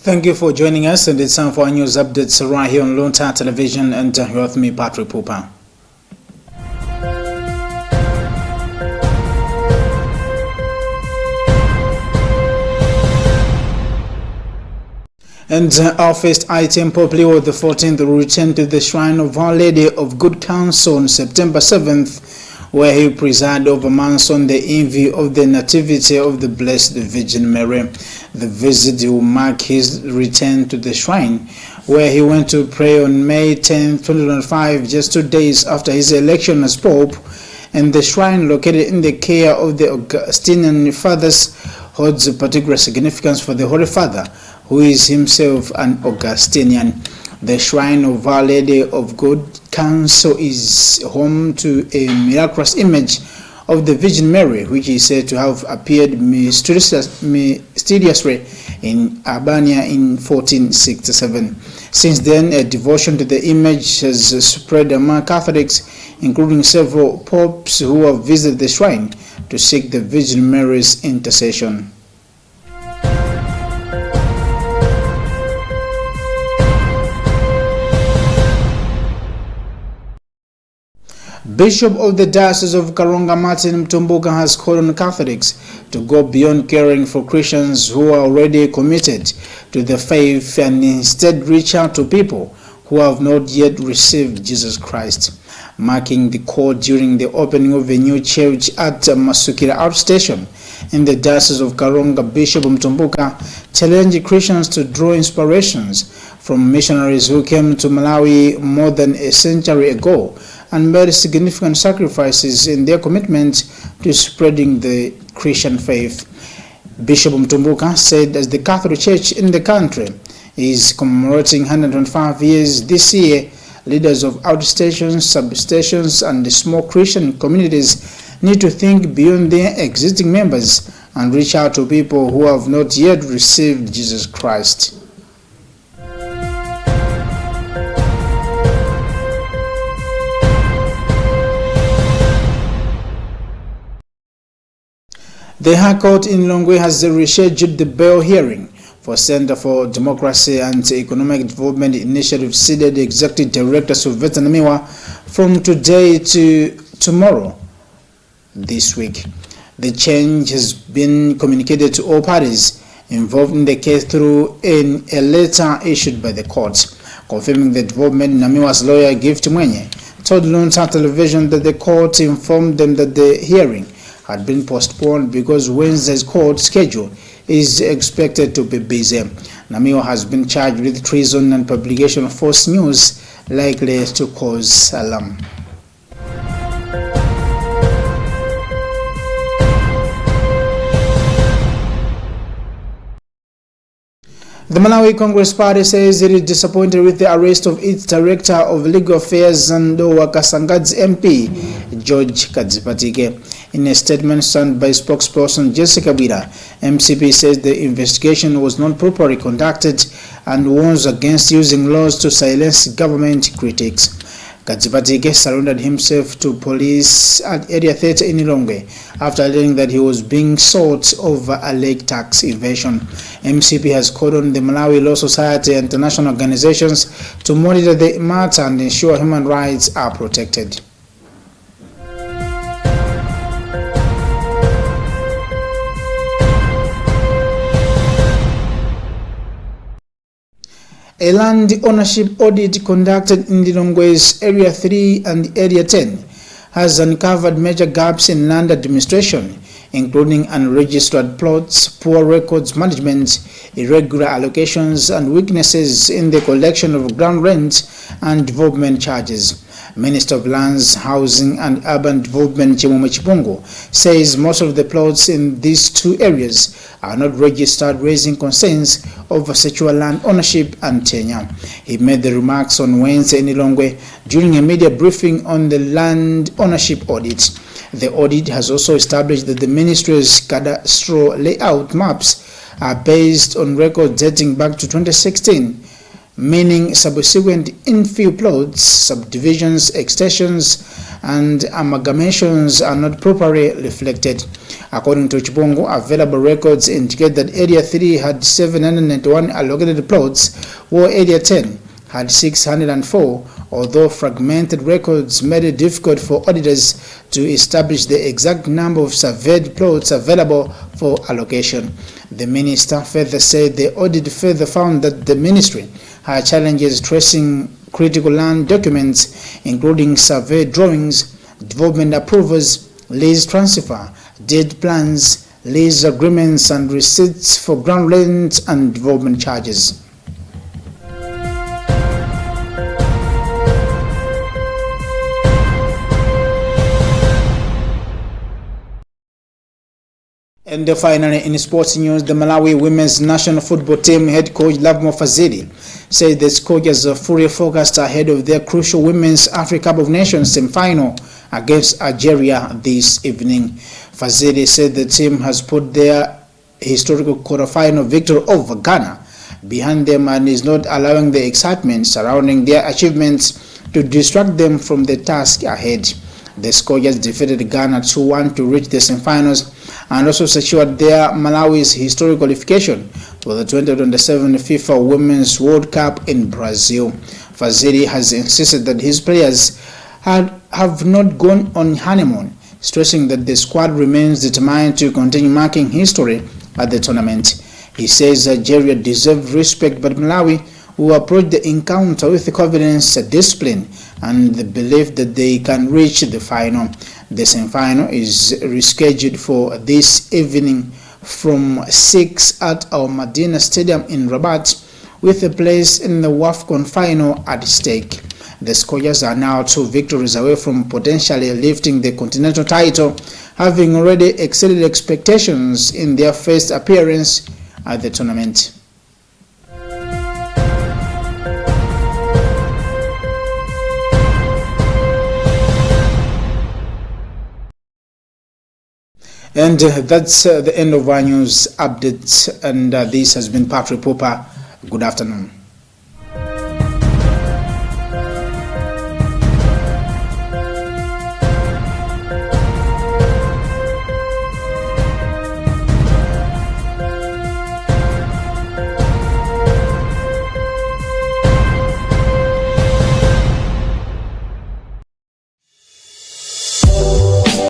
Thank you for joining us, and it's time for our news updates right here on Luntha Television, and you're with me, Patrick Papal. And our first item, Pope Leo XIV will return to the Shrine of Our Lady of Good Counsel on September 7th, where he presided over Mass on the envy of the Nativity of the Blessed Virgin Mary. The visit will mark his return to the shrine, where he went to pray on May 10, 2025, just 2 days after his election as Pope, and the shrine, located in the care of the Augustinian Fathers, holds a particular significance for the Holy Father, who is himself an Augustinian. The Shrine of Our Lady of Good Counsel is home to a miraculous image of the Virgin Mary, which is said to have appeared mysteriously in Albania in 1467. Since then, a devotion to the image has spread among Catholics, including several popes who have visited the shrine to seek the Virgin Mary's intercession. Bishop of the Diocese of Karonga, Martin Mtumbuka, has called on Catholics to go beyond caring for Christians who are already committed to the faith and instead reach out to people who have not yet received Jesus Christ. Marking the call during the opening of a new church at Masukira Outstation in the Diocese of Karonga, Bishop Mtumbuka challenged Christians to draw inspirations from missionaries who came to Malawi more than a century ago and made significant sacrifices in their commitment to spreading the Christian faith. Bishop Mtumbuka said as the Catholic Church in the country is commemorating 125 years this year, leaders of outstations, substations, and the small Christian communities need to think beyond their existing members and reach out to people who have not yet received Jesus Christ. The High Court in Longwe has rescheduled the bail hearing for Center for Democracy and Economic Development Initiative SEDED Executive Director Sylvester Namiwa from today to tomorrow this week. The change has been communicated to all parties involved in the case through a letter issued by the court. Confirming the development, Namiwa's lawyer Gift Mwenye told Luntha Television that the court informed them that the hearing had been postponed because Wednesday's court schedule is expected to be busy. Namiwa has been charged with treason and publication of false news likely to cause alarm. The Malawi Congress Party says it is disappointed with the arrest of its Director of Legal Affairs and Wakasangad's MP, George Kadzipatike. In a statement signed by spokesperson Jessica Bida, MCP says the investigation was not properly conducted and warns against using laws to silence government critics. Kadzipatike surrendered himself to police at Area 30 in Lilongwe after learning that he was being sought over alleged tax evasion. MCP has called on the Malawi Law Society and international organizations to monitor the matter and ensure human rights are protected. A land ownership audit conducted in Lilongwe's Area 3 and Area 10 has uncovered major gaps in land administration, including unregistered plots, poor records management, irregular allocations, and weaknesses in the collection of ground rent and development charges. Minister of Lands, Housing and Urban Development Chimume Chipungu says most of the plots in these two areas are not registered, raising concerns over sexual land ownership and tenure. He made the remarks on Wednesday in Lilongwe during a media briefing on the land ownership audit. The audit has also established that the ministry's cadastral layout maps are based on records dating back to 2016, meaning subsequent infill plots, subdivisions, extensions, and amalgamations are not properly reflected. According to Chibongo, available records indicate that Area 3 had 791 allocated plots, while Area 10 had 604, although fragmented records made it difficult for auditors to establish the exact number of surveyed plots available for allocation. The minister further said the audit further found that the ministry had challenges tracing critical land documents, including survey drawings, development approvals, lease transfer, deed plans, lease agreements, and receipts for ground rent and development charges. And finally, in sports news, the Malawi women's national football team head coach Lavmo Fazili said the Scorchers are fully focused ahead of their crucial Women's Africa Cup of Nations semi-final against Algeria this evening. Fazili said the team has put their historical quarter-final victory over Ghana behind them and is not allowing the excitement surrounding their achievements to distract them from the task ahead. The Scorchers defeated Ghana 2-1 to reach the semi-finals and also secured their Malawi's historic qualification for the 2027 FIFA Women's World Cup in Brazil. Fazili has insisted that his players have not gone on honeymoon, stressing that the squad remains determined to continue marking history at the tournament. He says Algeria deserves respect, but Malawi will approach the encounter with confidence, discipline, and the belief that they can reach the final. The semi-final is rescheduled for this evening from 6 at Al Madina Stadium in Rabat, with a place in the WAFCON final at stake. The Scorchers are now 2 victories away from potentially lifting the continental title, having already exceeded expectations in their first appearance at the tournament. And that's the end of our news updates, and this has been Patrick Popper. Good afternoon.